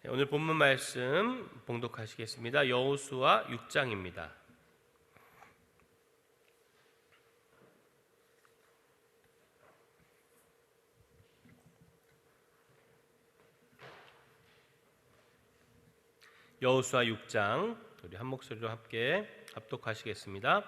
오늘 본문 말씀 봉독하시겠습니다. 여호수아 6장입니다. 여호수아 6장 우리 한 목소리로 함께 합독하시겠습니다.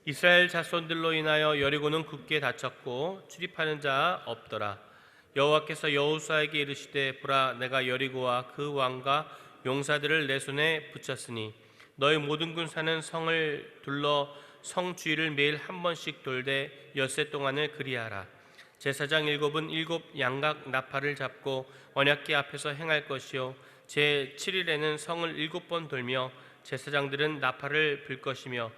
이스라엘 자손들로 인하여 여리고는 굳게 닫혔고 출입하는 자 없더라. 여호와께서 여호수아에게 이르시되 보라, 내가 여리고와 그 왕과 용사들을 내 손에 붙였으니 너희 모든 군사는 성을 둘러 성 주위를 매일 한 번씩 돌되 엿새 동안을 그리하라. 제사장 일곱은 일곱 양각 나팔을 잡고 언약궤 앞에서 행할 것이요 제 7일에는 성을 일곱 번 돌며 제사장들은 나팔을 불 것이며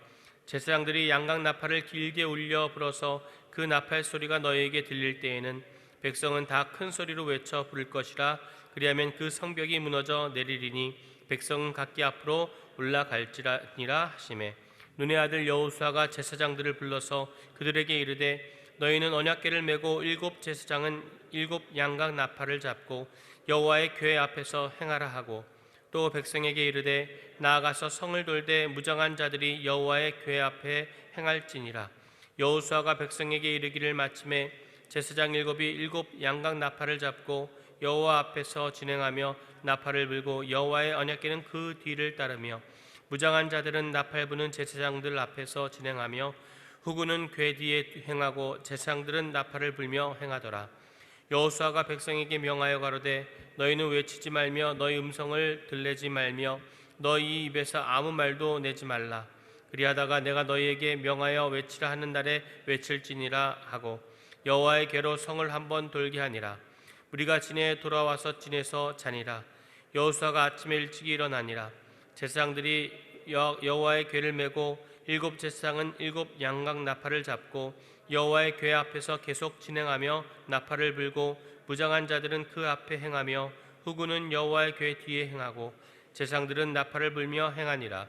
제사장들이 양각 나팔을 길게 울려 불어서 그 나팔 소리가 너희에게 들릴 때에는 백성은 다 큰 소리로 외쳐 부를 것이라. 그리하면 그 성벽이 무너져 내리리니 백성은 각기 앞으로 올라갈지니라 하시매, 눈의 아들 여호수아가 제사장들을 불러서 그들에게 이르되 너희는 언약궤를 메고 일곱 제사장은 일곱 양각 나팔을 잡고 여호와의 궤 앞에서 행하라 하고, 또 백성에게 이르되 나아가서 성을 돌되 무장한 자들이 여호와의 궤 앞에 행할지니라. 여호수아가 백성에게 이르기를 마침에 제사장 일곱이 일곱 양각 나팔을 잡고 여호와 앞에서 진행하며 나팔을 불고 여호와의 언약궤는 그 뒤를 따르며 무장한 자들은 나팔 부는 제사장들 앞에서 진행하며 후구는 궤 뒤에 행하고 제사장들은 나팔을 불며 행하더라. 여호수아가 백성에게 명하여 가로되 너희는 외치지 말며 너희 음성을 들내지 말며 너희 입에서 아무 말도 내지 말라. 그리하다가 내가 너희에게 명하여 외치라 하는 날에 외칠지니라 하고 여호와의 궤로 성을 한번 돌게 하니라. 우리가 진에 돌아와서 진에서 자니라. 여호수아가 아침에 일찍 일어나니라. 제사장들이 여호와의 궤를 메고 일곱 제사장은 일곱 양각 나팔을 잡고 여호와의 궤 앞에서 계속 진행하며 나팔을 불고 무장한 자들은 그 앞에 행하며 후구는 여호와의 궤 뒤에 행하고 제사장들은 나팔을 불며 행하니라.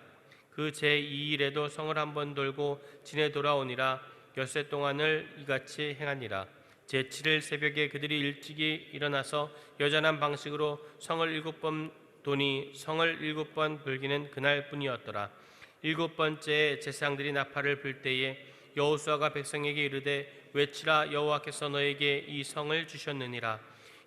그 제2일에도 성을 한번 돌고 진에 돌아오니라. 엿새 동안을 이같이 행하니라. 제7일 새벽에 그들이 일찍이 일어나서 여전한 방식으로 성을 일곱 번 도니 성을 일곱 번 불기는 그날뿐이었더라. 일곱 번째에 제사장들이 나팔을 불 때에 여호수아가 백성에게 이르되 외치라. 여호와께서 너에게 이 성을 주셨느니라.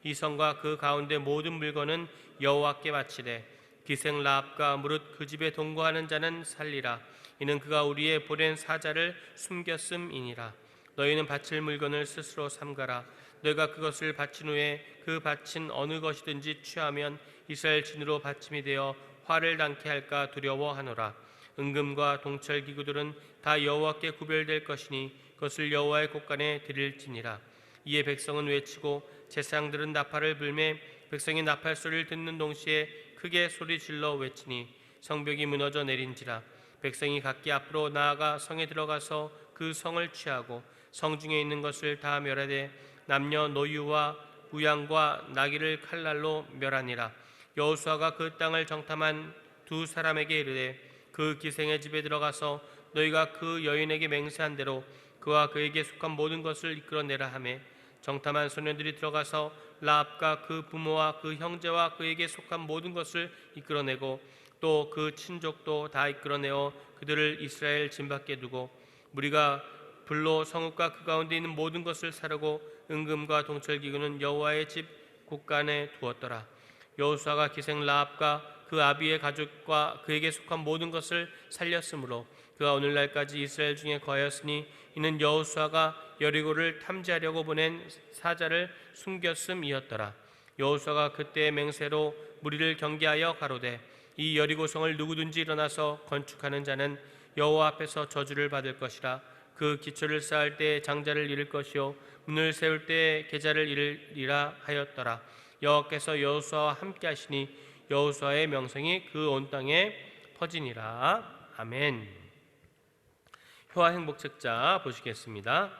이 성과 그 가운데 모든 물건은 여호와께 바치되 기생 라합과 무릇 그 집에 동거하는 자는 살리라. 이는 그가 우리의 보낸 사자를 숨겼음이니라. 너희는 바칠 물건을 스스로 삼가라. 너희가 그것을 바친 후에 그 바친 어느 것이든지 취하면 이스라엘 진으로 바침이 되어 화를 당케 할까 두려워하노라. 은금과 동철 기구들은 다 여호와께 구별될 것이니 그것을 여호와의 곳간에 드릴지니라. 이에 백성은 외치고 제사장들은 나팔을 불매 백성이 나팔 소리를 듣는 동시에 크게 소리 질러 외치니 성벽이 무너져 내린지라. 백성이 각기 앞으로 나아가 성에 들어가서 그 성을 취하고 성 중에 있는 것을 다 멸하되 남녀 노유와 우양과 나귀를 칼날로 멸하니라. 여호수아가 그 땅을 정탐한 두 사람에게 이르되 그 기생의 집에 들어가서 너희가 그 여인에게 맹세한 대로 그와 그에게 속한 모든 것을 이끌어내라 하매, 정탐한 소년들이 들어가서 라합과 그 부모와 그 형제와 그에게 속한 모든 것을 이끌어내고 또 그 친족도 다 이끌어내어 그들을 이스라엘 진 밖에 두고 무리가 불로 성읍과 그 가운데 있는 모든 것을 사르고 은금과 동철기구는 여호와의 집 곳간에 두었더라. 여호수아가 기생 라합과 그 아비의 가족과 그에게 속한 모든 것을 살렸으므로 그가 오늘날까지 이스라엘 중에 거하였으니 이는 여호수아가 여리고를 탐지하려고 보낸 사자를 숨겼음이었더라. 여호수아가 그때의 맹세로 무리를 경계하여 가로되 이 여리고성을 누구든지 일어나서 건축하는 자는 여호와 앞에서 저주를 받을 것이라. 그 기초를 쌓을 때 장자를 잃을 것이요 문을 세울 때 계자를 잃으리라 하였더라. 여호와께서 여호수아와 함께 하시니 여호수아의 명성이 그 온 땅에 퍼지니라. 아멘. 효와 행복 책자 보시겠습니다.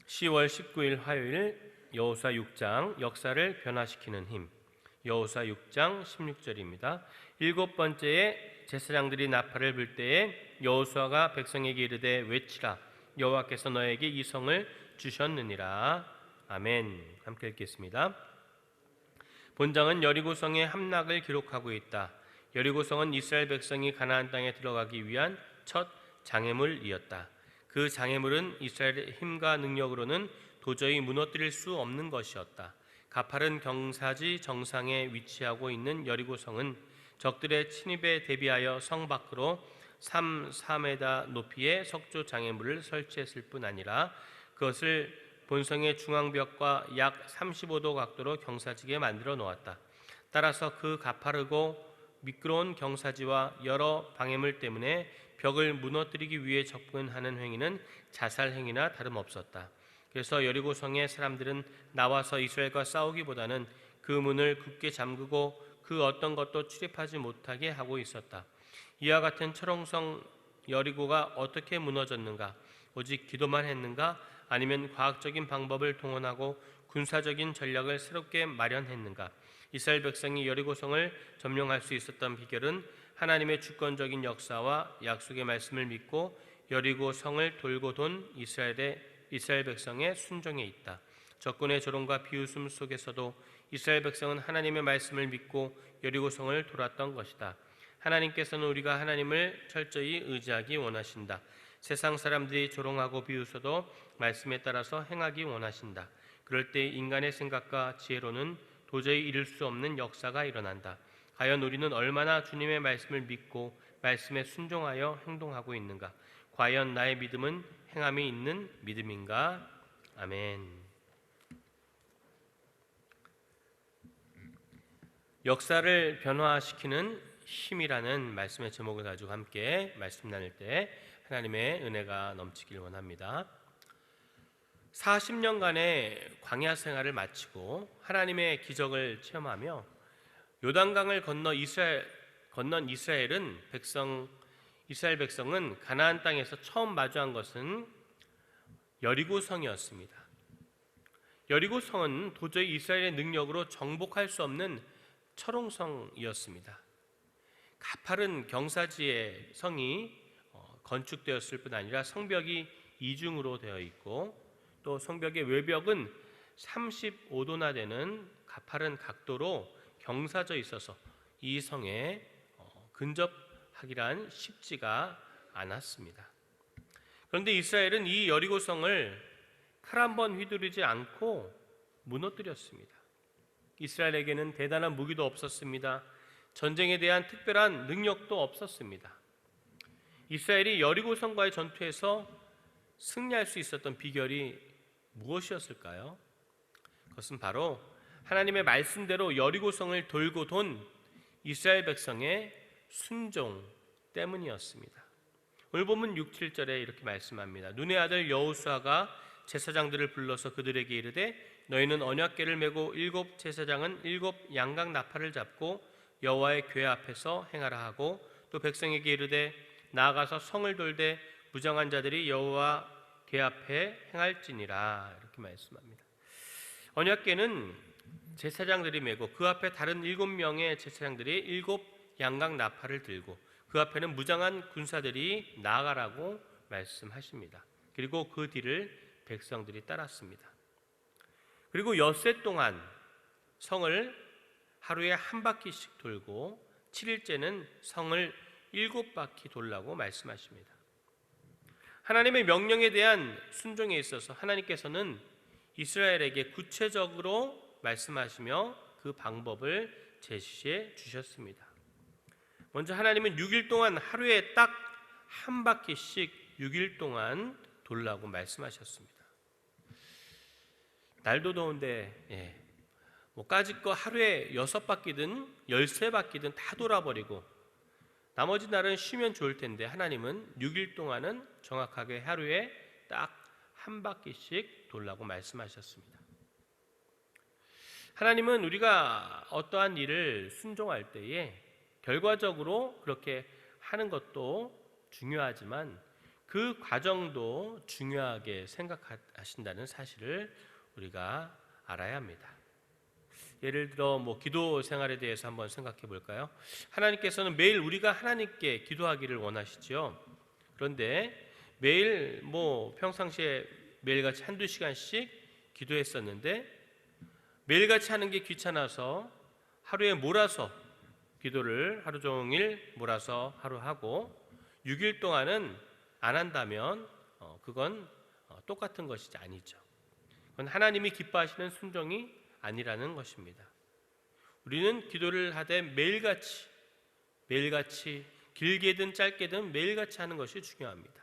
(10월 19일) 화요일 여호수아 6장 역사를 변화시키는 힘. 여호수아 6장 16절입니다. 일곱 번째에 제사장들이 나팔을 불 때에 여호수아가 백성에게 이르되 외치라 여호와께서 너에게 이 성을 주셨느니라. 아멘. 함께 읽겠습니다. 본장은 여리고성의 함락을 기록하고 있다. 여리고성은 이스라엘 백성이 가나안 땅에 들어가기 위한 첫 장애물이었다. 그 장애물은 이스라엘의 힘과 능력으로는 도저히 무너뜨릴 수 없는 것이었다. 가파른 경사지 정상에 위치하고 있는 여리고성은 적들의 침입에 대비하여 성 밖으로 4m 높이의 석조 장애물을 설치했을 뿐 아니라 그것을 본성의 중앙벽과 약 35도 각도로 경사지게 만들어 놓았다. 따라서 그 가파르고 미끄러운 경사지와 여러 방해물 때문에 벽을 무너뜨리기 위해 접근하는 행위는 자살 행위나 다름없었다. 그래서 여리고성의 사람들은 나와서 이스라엘과 싸우기보다는 그 문을 굳게 잠그고 그 어떤 것도 출입하지 못하게 하고 있었다. 이와 같은 철옹성 여리고가 어떻게 무너졌는가? 오직 기도만 했는가? 아니면 과학적인 방법을 동원하고 군사적인 전략을 새롭게 마련했는가? 이스라엘 백성이 여리고성을 점령할 수 있었던 비결은 하나님의 주권적인 역사와 약속의 말씀을 믿고 여리고 성을 돌고 돈 이스라엘 백성의 순종에 있다. 적군의 조롱과 비웃음 속에서도 이스라엘 백성은 하나님의 말씀을 믿고 여리고 성을 돌았던 것이다. 하나님께서는 우리가 하나님을 철저히 의지하기 원하신다. 세상 사람들이 조롱하고 비웃어도 말씀에 따라서 행하기 원하신다. 그럴 때 인간의 생각과 지혜로는 도저히 이룰 수 없는 역사가 일어난다. 과연 우리는 얼마나 주님의 말씀을 믿고 말씀에 순종하여 행동하고 있는가? 과연 나의 믿음은 행함이 있는 믿음인가? 아멘. 역사를 변화시키는 힘이라는 말씀의 제목을 가지고 함께 말씀 나눌 때 하나님의 은혜가 넘치길 원합니다. 40년간의 광야 생활을 마치고 하나님의 기적을 체험하며 요단강을 건넌 이스라엘 백성은 가나안 땅에서 처음 마주한 것은 여리고성이었습니다. 여리고성은 도저히 이스라엘의 능력으로 정복할 수 없는 철옹성이었습니다. 가파른 경사지의 성이 건축되었을 뿐 아니라 성벽이 이중으로 되어 있고 또 성벽의 외벽은 35도나 되는 가파른 각도로 경사져 있어서 이 성에 근접하기란 쉽지가 않았습니다. 그런데 이스라엘은 이 여리고성을 칼 한 번 휘두르지 않고 무너뜨렸습니다. 이스라엘에게는 대단한 무기도 없었습니다. 전쟁에 대한 특별한 능력도 없었습니다. 이스라엘이 여리고성과의 전투에서 승리할 수 있었던 비결이 무엇이었을까요? 그것은 바로 하나님의 말씀대로 여리고성을 돌고 돈 이스라엘 백성의 순종 때문이었습니다. 오늘 본문 6, 7절에 이렇게 말씀합니다. 눈의 아들 여호수아가 제사장들을 불러서 그들에게 이르되 너희는 언약궤를 메고 7 제사장은 7 양각 나팔을 잡고 여호와의 궤 앞에서 행하라 하고 또 백성에게 이르되 나아가서 성을 돌되 무장한 자들이 여호와 궤 앞에 행할지니라. 이렇게 말씀합니다. 언약궤는 제사장들이 메고 그 앞에 다른 7명의 제사장들이 7 양각 나팔을 들고 그 앞에는 무장한 군사들이 나아가라고 말씀하십니다. 그리고 그 뒤를 백성들이 따랐습니다. 그리고 엿새 동안 성을 하루에 한 바퀴씩 돌고 7일째는 성을 7바퀴 돌라고 말씀하십니다. 하나님의 명령에 대한 순종에 있어서 하나님께서는 이스라엘에게 구체적으로 말씀하시며 그 방법을 제시해 주셨습니다. 먼저 하나님은 6일 동안 하루에 딱 한 바퀴씩 6일 동안 돌라고 말씀하셨습니다. 날도 더운데 까짓 거 하루에 6바퀴든 13바퀴든 다 돌아버리고 나머지 날은 쉬면 좋을 텐데 하나님은 6일 동안은 정확하게 하루에 딱 한 바퀴씩 돌라고 말씀하셨습니다. 하나님은 우리가 어떠한 일을 순종할 때에 결과적으로 그렇게 하는 것도 중요하지만 그 과정도 중요하게 생각하신다는 사실을 우리가 알아야 합니다. 예를 들어 기도 생활에 대해서 한번 생각해 볼까요? 하나님께서는 매일 우리가 하나님께 기도하기를 원하시죠. 그런데 매일 평상시에 매일같이 한두 시간씩 기도했었는데 매일같이 하는 게 귀찮아서 하루에 몰아서 기도를 하루 종일 몰아서 하루 하고 6일 동안은 안 한다면 그건 똑같은 것이지 아니죠. 그건 하나님이 기뻐하시는 순종이 아니라는 것입니다. 우리는 기도를 하되 매일같이 길게든 짧게든 매일같이 하는 것이 중요합니다.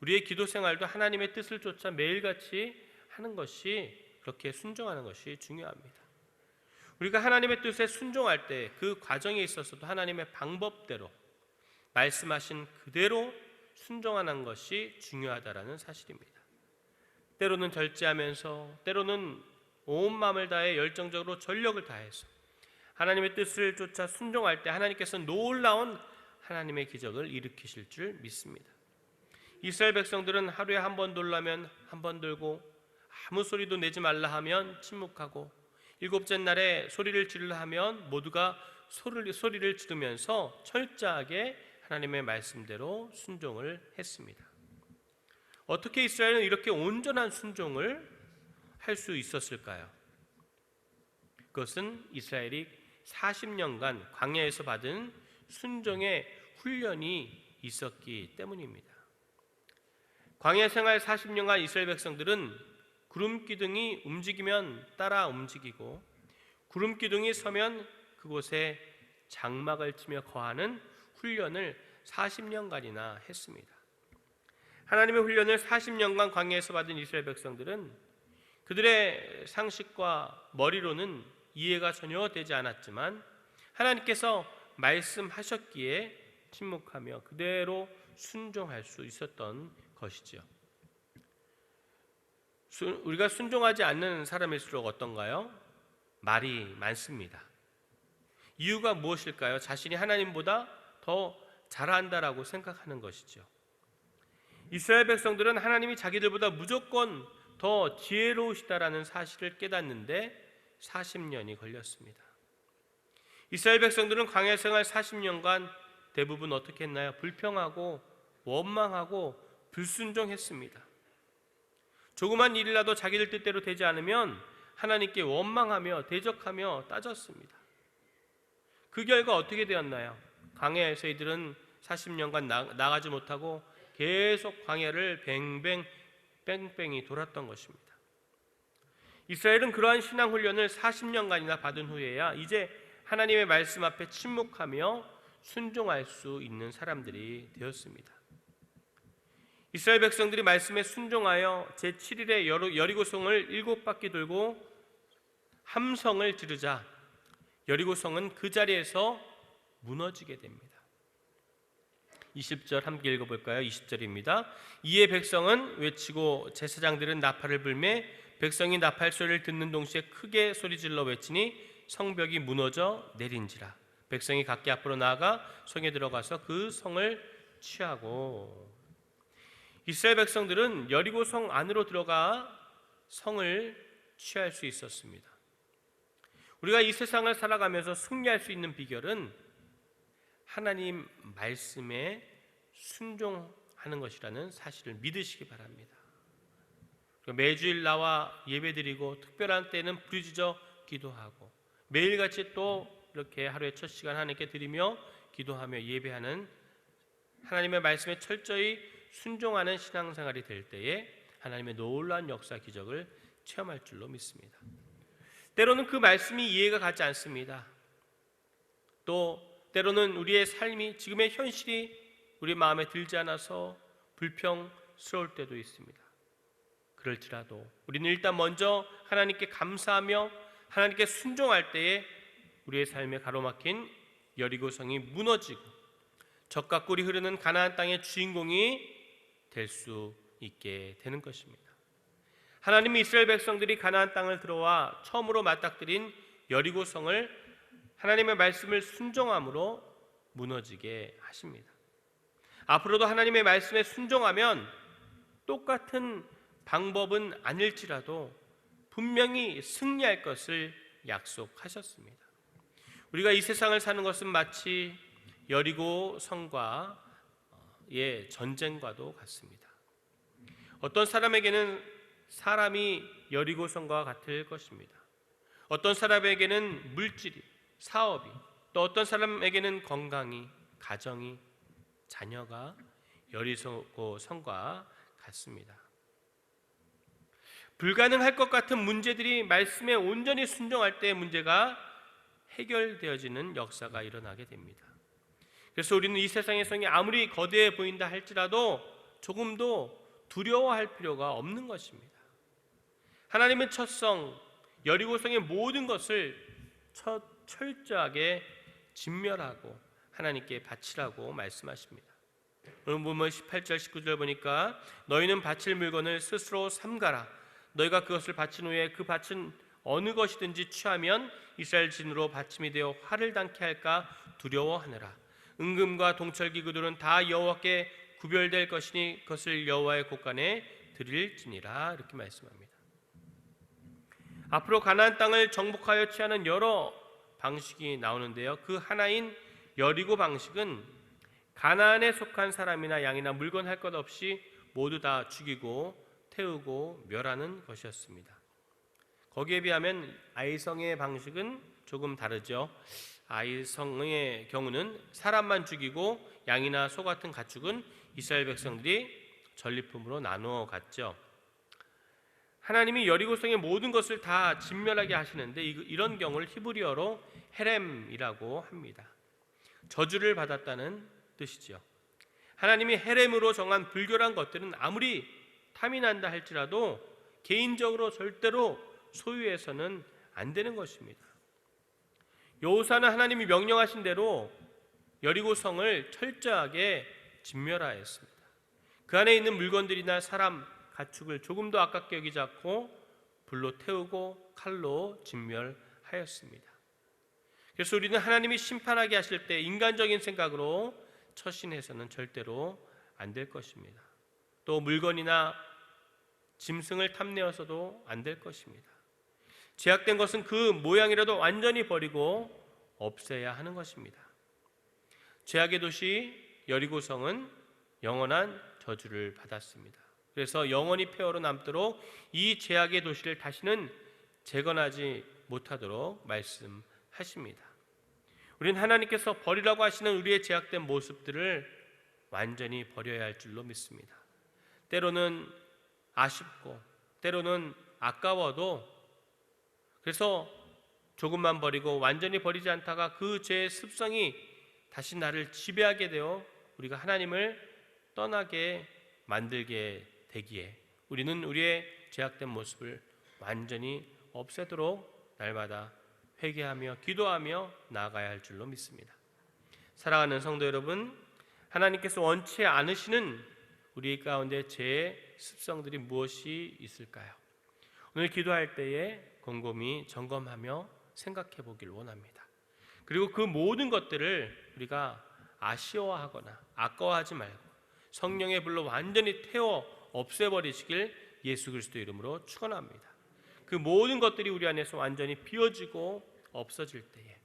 우리의 기도 생활도 하나님의 뜻을 쫓아 매일같이 하는 것이, 그렇게 순종하는 것이 중요합니다. 우리가 하나님의 뜻에 순종할 때 그 과정에 있어서도 하나님의 방법대로 말씀하신 그대로 순종하는 것이 중요하다라는 사실입니다. 때로는 절제하면서, 때로는 온 마음을 다해 열정적으로 전력을 다해서 하나님의 뜻을 쫓아 순종할 때 하나님께서는 놀라운 하나님의 기적을 일으키실 줄 믿습니다. 이스라엘 백성들은 하루에 한 번 놀라면 한 번 들고, 아무 소리도 내지 말라 하면 침묵하고, 일곱째 날에 소리를 지르려 하면 모두가 소리를 지르면서 철저하게 하나님의 말씀대로 순종을 했습니다. 어떻게 이스라엘은 이렇게 온전한 순종을 할 수 있었을까요? 그것은 이스라엘이 40년간 광야에서 받은 순종의 훈련이 있었기 때문입니다. 광야 생활 40년간 이스라엘 백성들은 구름 기둥이 움직이면 따라 움직이고, 구름 기둥이 서면 그곳에 장막을 치며 거하는 훈련을 40년간이나 했습니다. 하나님의 훈련을 40년간 광야에서 받은 이스라엘 백성들은 그들의 상식과 머리로는 이해가 전혀 되지 않았지만 하나님께서 말씀하셨기에 침묵하며 그대로 순종할 수 있었던 것이죠. 우리가 순종하지 않는 사람일수록 어떤가요? 말이 많습니다. 이유가 무엇일까요? 자신이 하나님보다 더 잘한다라고 생각하는 것이죠. 이스라엘 백성들은 하나님이 자기들보다 무조건 더 지혜로우시다라는 사실을 깨닫는데 40년이 걸렸습니다. 이스라엘 백성들은 광야 생활 40년간 대부분 어떻게 했나요? 불평하고 원망하고 불순종했습니다. 조그만 일이라도 자기들 뜻대로 되지 않으면 하나님께 원망하며 대적하며 따졌습니다. 그 결과 어떻게 되었나요? 광야에서 이들은 40년간 나가지 못하고 계속 광야를 뺑뺑이 돌았던 것입니다. 이스라엘은 그러한 신앙 훈련을 40년간이나 받은 후에야 이제 하나님의 말씀 앞에 침묵하며 순종할 수 있는 사람들이 되었습니다. 이스라엘 백성들이 말씀에 순종하여 제7일에 여리고성을 7바퀴 돌고 함성을 지르자 여리고성은 그 자리에서 무너지게 됩니다. 20절 함께 읽어볼까요? 20절입니다. 이에 백성은 외치고 제사장들은 나팔을 불매 백성이 나팔 소리를 듣는 동시에 크게 소리질러 외치니 성벽이 무너져 내린지라. 백성이 각기 앞으로 나아가 성에 들어가서 그 성을 취하고. 이스라엘 백성들은 여리고 성 안으로 들어가 성을 취할 수 있었습니다. 우리가 이 세상을 살아가면서 승리할 수 있는 비결은 하나님 말씀에 순종하는 것이라는 사실을 믿으시기 바랍니다. 매주일 나와 예배드리고 특별한 때는 부르짖어 기도하고 매일같이 또 이렇게 하루에 첫 시간 하나님께 드리며 기도하며 예배하는 하나님의 말씀에 철저히 순종하는 신앙생활이 될 때에 하나님의 놀라운 역사 기적을 체험할 줄로 믿습니다. 때로는 그 말씀이 이해가 가지 않습니다. 또 때로는 우리의 삶이 지금의 현실이 우리 마음에 들지 않아서 불평스러울 때도 있습니다. 그럴지라도 우리는 일단 먼저 하나님께 감사하며 하나님께 순종할 때에 우리의 삶에 가로막힌 여리고성이 무너지고 젖과 꿀이 흐르는 가나안 땅의 주인공이 될 수 있게 되는 것입니다. 하나님이 이스라엘 백성들이 가나안 땅을 들어와 처음으로 맞닥뜨린 여리고성을 하나님의 말씀을 순종함으로 무너지게 하십니다. 앞으로도 하나님의 말씀에 순종하면 똑같은 방법은 아닐지라도 분명히 승리할 것을 약속하셨습니다. 우리가 이 세상을 사는 것은 마치 여리고 성과의 전쟁과도 같습니다. 어떤 사람에게는 사람이 여리고 성과 같을 것입니다. 어떤 사람에게는 물질이, 사업이, 또 어떤 사람에게는 건강이, 가정이, 자녀가 여리고 성과 같습니다. 불가능할 것 같은 문제들이 말씀에 온전히 순종할 때 문제가 해결되어지는 역사가 일어나게 됩니다. 그래서 우리는 이 세상의 성이 아무리 거대해 보인다 할지라도 조금도 두려워할 필요가 없는 것입니다. 하나님은 첫 성, 여리고성의 모든 것을 철저하게 진멸하고 하나님께 바치라고 말씀하십니다. 오늘 보면 18절 19절 보니까 너희는 바칠 물건을 스스로 삼가라. 너희가 그것을 바친 후에 그 밭은 어느 것이든지 취하면 이스라엘 진으로 바침이 되어 화를 당케 할까 두려워하느라. 은금과 동철기구들은 다 여호와께 구별될 것이니 그것을 여호와의 곳간에 드릴지니라. 이렇게 말씀합니다. 앞으로 가나안 땅을 정복하여 취하는 여러 방식이 나오는데요, 그 하나인 여리고 방식은 가나안에 속한 사람이나 양이나 물건 할 것 없이 모두 다 죽이고 태우고 멸하는 것이었습니다. 거기에 비하면 아이성의 방식은 조금 다르죠. 아이성의 경우는 사람만 죽이고 양이나 소 같은 가축은 이스라엘 백성들이 전리품으로 나누어 갔죠. 하나님이 여리고성의 모든 것을 다 진멸하게 하시는데 이런 경우를 히브리어로 헤렘이라고 합니다. 저주를 받았다는 뜻이죠. 하나님이 헤렘으로 정한 불결한 것들은 아무리 탐이 난다 할지라도 개인적으로 절대로 소유해서는 안 되는 것입니다. 여호사는 하나님이 명령하신 대로 여리고성을 철저하게 진멸하였습니다. 그 안에 있는 물건들이나 사람, 가축을 조금도 아깝게 여기지 않고 불로 태우고 칼로 진멸하였습니다. 그래서 우리는 하나님이 심판하게 하실 때 인간적인 생각으로 처신해서는 절대로 안 될 것입니다. 또 물건이나 짐승을 탐내어서도 안 될 것입니다. 제약된 것은 그 모양이라도 완전히 버리고 없애야 하는 것입니다. 죄악의 도시 여리고성은 영원한 저주를 받았습니다. 그래서 영원히 폐허로 남도록 이 죄악의 도시를 다시는 재건하지 못하도록 말씀하십니다. 우리는 하나님께서 버리라고 하시는 우리의 죄악된 모습들을 완전히 버려야 할 줄로 믿습니다. 때로는 아쉽고 때로는 아까워도 그래서 조금만 버리고 완전히 버리지 않다가 그 죄의 습성이 다시 나를 지배하게 되어 우리가 하나님을 떠나게 만들게 되기에 우리는 우리의 죄악된 모습을 완전히 없애도록 날마다 회개하며 기도하며 나아가야 할 줄로 믿습니다. 사랑하는 성도 여러분, 하나님께서 원치 않으시는 우리 가운데 죄의 습성들이 무엇이 있을까요? 오늘 기도할 때에 곰곰이 점검하며 생각해 보길 원합니다. 그리고 그 모든 것들을 우리가 아쉬워하거나 아까워하지 말고 성령의 불로 완전히 태워 없애버리시길 예수 그리스도 이름으로 축원합니다. 그 모든 것들이 우리 안에서 완전히 비워지고 없어질 때에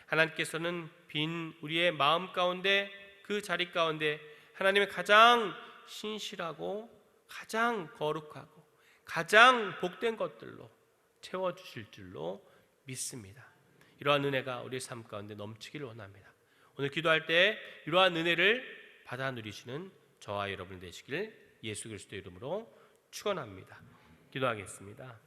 하나님께서는 빈 우리의 마음 가운데 그 자리 가운데 하나님의 가장 신실하고 가장 거룩하고 가장 복된 것들로 채워주실 줄로 믿습니다. 이러한 은혜가 우리의 삶 가운데 넘치기를 원합니다. 오늘 기도할 때 이러한 은혜를 받아 누리시는 저와 여러분 되시길 예수 그리스도 이름으로 축원합니다. 기도하겠습니다.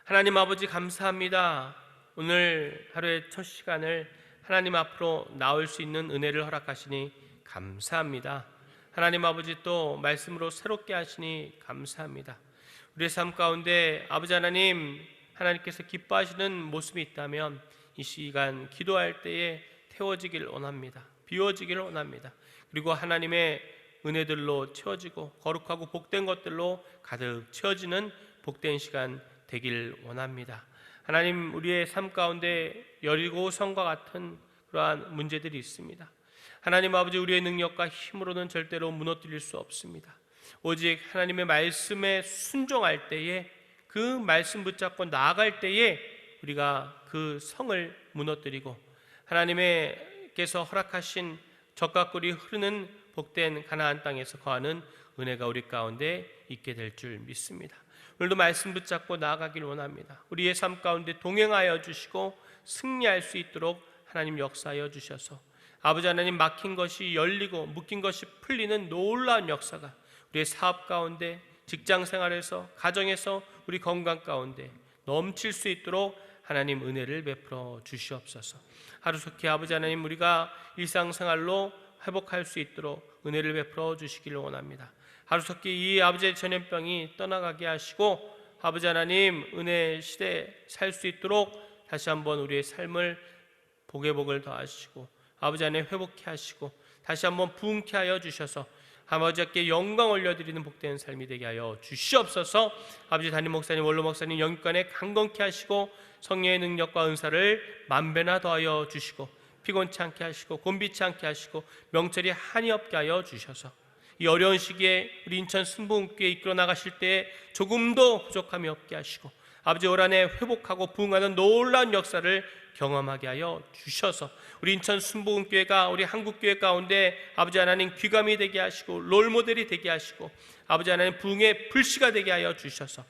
하나님 아버지 감사합니다. 오늘 하루의 첫 시간을 하나님 앞으로 나올 수 있는 은혜를 허락하시니 감사합니다. 하나님 아버지 또 말씀으로 새롭게 하시니 감사합니다. 우리의 삶 가운데 아버지 하나님, 하나님께서 기뻐하시는 모습이 있다면 이 시간 기도할 때에 태워지길 원합니다. 비워지기를 원합니다. 그리고 하나님의 은혜들로 채워지고 거룩하고 복된 것들로 가득 채워지는 복된 시간 되길 원합니다. 하나님, 우리의 삶 가운데 여리고성과 같은 그러한 문제들이 있습니다. 하나님 아버지, 우리의 능력과 힘으로는 절대로 무너뜨릴 수 없습니다. 오직 하나님의 말씀에 순종할 때에 그 그 말씀 붙잡고 나아갈 때에 우리가 그 성을 무너뜨리고 하나님께서 허락하신 젖과 꿀이 흐르는 복된 가나안 땅에서 거하는 은혜가 우리 가운데 있게 될 줄 믿습니다. 오늘도 말씀 붙잡고 나아가길 원합니다. 우리의 삶 가운데 동행하여 주시고 승리할 수 있도록 하나님 역사하여 주셔서 아버지 하나님, 막힌 것이 열리고 묶인 것이 풀리는 놀라운 역사가 우리의 사업 가운데, 직장 생활에서, 가정에서, 우리 건강 가운데 넘칠 수 있도록 하나님 은혜를 베풀어 주시옵소서. 하루속히 아버지 하나님, 우리가 일상생활로 회복할 수 있도록 은혜를 베풀어 주시기를 원합니다. 하루속히 이 아버지의 전염병이 떠나가게 하시고 아버지 하나님, 은혜 시대에 살 수 있도록 다시 한번 우리의 삶을 복의 복을 더하시고 아버지 하나님 회복케 하시고 다시 한번 부흥케 하여 주셔서 아버지께 영광 올려드리는 복된 삶이 되게 하여 주시옵소서. 아버지, 담임 목사님, 원로 목사님 영육간에 강건케 하시고 성령의 능력과 은사를 만배나 더하여 주시고 피곤치 않게 하시고 곤비치 않게 하시고 명철이 한이 없게 하여 주셔서 이 어려운 시기에 우리 인천 순복음교회 이끌어 나가실 때에 조금도 부족함이 없게 하시고 아버지, 올 한해 회복하고 부흥하는 놀라운 역사를 경험하게 하여 주셔서 우리 인천 순복음교회가 우리 한국교회 가운데 아버지 하나님 귀감이 되게 하시고 롤모델이 되게 하시고 아버지 하나님 부흥의 불씨가 되게 하여 주셔서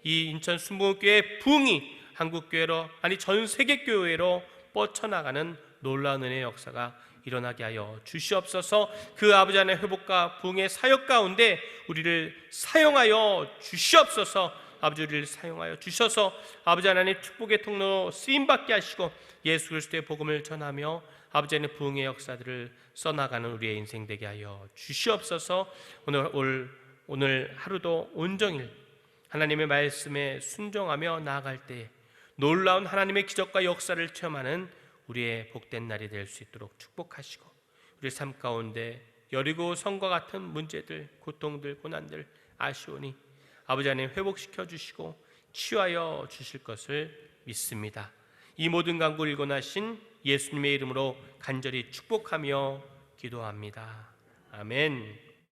이 인천 순복음교회의 부흥이 한국교회로, 아니 전 세계교회로 뻗쳐나가는 놀라운 은혜의 역사가 일어나게 하여 주시옵소서. 그 아버지 하나님의 회복과 부흥의 사역 가운데 우리를 사용하여 주시옵소서. 아버지, 우리를 사용하여 주셔서 아버지 하나님 축복의 통로로 쓰임받게 하시고 예수 그리스도의 복음을 전하며 아버지 하나님 부흥의 역사들을 써나가는 우리의 인생 되게 하여 주시옵소서. 오늘 하루도 온종일 하나님의 말씀에 순종하며 나아갈 때 놀라운 하나님의 기적과 역사를 체험하는 우리의 복된 날이 될 수 있도록 축복하시고 우리 삶 가운데 여리고 성과 같은 문제들, 고통들, 고난들, 아쉬우니 아버지 하나님 회복시켜 주시고 치유하여 주실 것을 믿습니다. 이 모든 간구를 일궈나신 예수님의 이름으로 간절히 축복하며 기도합니다. 아멘.